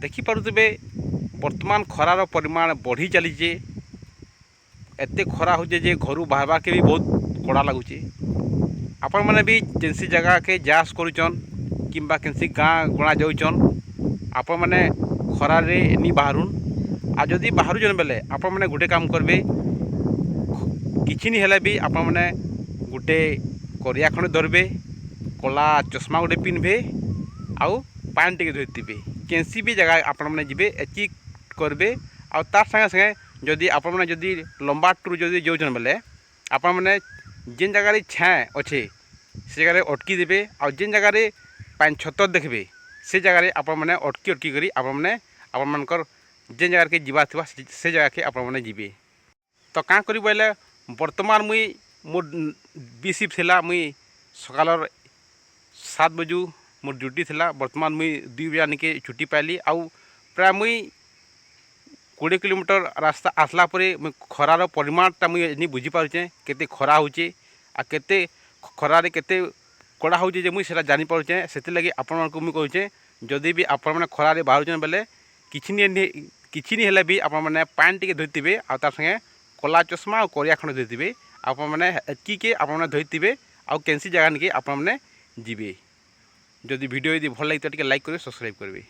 ଦେଖିପାରୁଥିବେ ବର୍ତ୍ତମାନ ଖରାର ପରିମାଣ ବଢ଼ି ଚାଲିଛେ। ଏତେ ଖରା ହେଉଛି ଯେ ଘରୁ ବାହାରବାକେ ବି ବହୁତ କଡ଼ା ଲାଗୁଛି। ଆପଣମାନେ ବି ଯେନ୍ସି ଜାଗାକେ ଯାଆସ୍ କରୁଛନ୍ କିମ୍ବା କେନ୍ସି ଗାଁ ଗଣା ଯାଉଛନ୍, ଆପଣମାନେ ଖରାରେ ନି ବାହାରୁନ୍। ଆଉ ଯଦି ବାହାରୁଛନ୍ ବେଲେ ଆପଣମାନେ ଗୋଟେ କାମ କରିବେ, କିଛି ନି ହେଲେ ବି ଆପଣମାନେ ଗୋଟେ କରିଆ ଖଣ୍ଡେ ଧରବେ, କଲା ଚଷମା ଗୋଟେ ପିନ୍ଧବେ, ଆଉ ପାଣି ଟିକେ ଧରିଥିବେ। କେନ୍ସି ବି ଜାଗା ଆପଣମାନେ ଯିବେ ଏତିକି କରିବେ। ଆଉ ତାର୍ ସାଙ୍ଗେ ସାଙ୍ଗେ ଯଦି ଆପଣମାନେ ଯଦି ଲମ୍ବା ଟୁର୍ ଯଦି ଯାଉଛନ୍ ବେଲେ ଆପଣମାନେ ଯେନ୍ ଜାଗାରେ ଛାଏ ଅଛେ ସେ ଜାଗାରେ ଅଟକି ଦେବେ। ଆଉ ଯେନ୍ ଜାଗାରେ ପାଣି ଛତର ଦେଖିବେ ସେ ଜାଗାରେ ଆପଣମାନେ ଅଟକି କରି ଆପଣମାନଙ୍କର ଯେନ୍ ଜାଗାକେ ଯିବାର ଥିବା ସେ ଜାଗାକେ ଆପଣମାନେ ଯିବେ। ତ କାଁ କରିବି ବୋଇଲେ, ବର୍ତ୍ତମାନ ମୋର୍ ବି ସିଫ୍ଟ ଥିଲା। ମୁଇଁ ସକାଳର 7 ବଜୁ ମୋର୍ ଡ୍ୟୁଟି ଥିଲା। ବର୍ତ୍ତମାନ ମୁଇଁ 2 ବଜାନିକେ ଛୁଟି ପାଇଲି। ଆଉ ପ୍ରାୟ ମୁଇଁ 20 କିଲୋମିଟର ରାସ୍ତା ଆସିଲା ପରେ ମୁଇଁ ଖରାର ପରିମାଣଟା ମୁଇଁ ନି ବୁଝିପାରୁଛେଁ, କେତେ ଖରା ହଉଛେ ଆଉ କେତେ ଖରାରେ କେତେ କଡ଼ା ହଉଛେ ଯେ ମୁଇଁ ସେଟା ଜାଣିପାରୁଛେଁ। ସେଥିର୍ଲାଗି ଆପଣମାନଙ୍କୁ ମୁଇଁ କହୁଛେଁ, ଯଦି ବି ଆପଣମାନେ ଖରାରେ ବାହାରୁଛନ୍ ବେଲେ କିଛି ନି ହେଲେ ବି ଆପଣମାନେ ପାଣି ଟିକେ ଧରିଥିବେ, ଆଉ ତାର୍ ସାଙ୍ଗେ କଲା ଚଷମା ଆଉ କରିଆ ଖଣ୍ଡେ ଧରିଥିବେ। ଆପଣମାନେ ଏତ୍କିକେ ଆପଣମାନେ ଧରିଥିବେ ଆଉ କେନ୍ସି ଜାଗା ନିକେ ଆପଣମାନେ ଯିବେ। ଯଦି ଭିଡ଼ିଓ ଯଦି ଭଲ ଲାଗିଥିବ ଟିକେ ଲାଇକ୍ କରିବେ, ସବସ୍କ୍ରାଇବ୍ କରିବେ।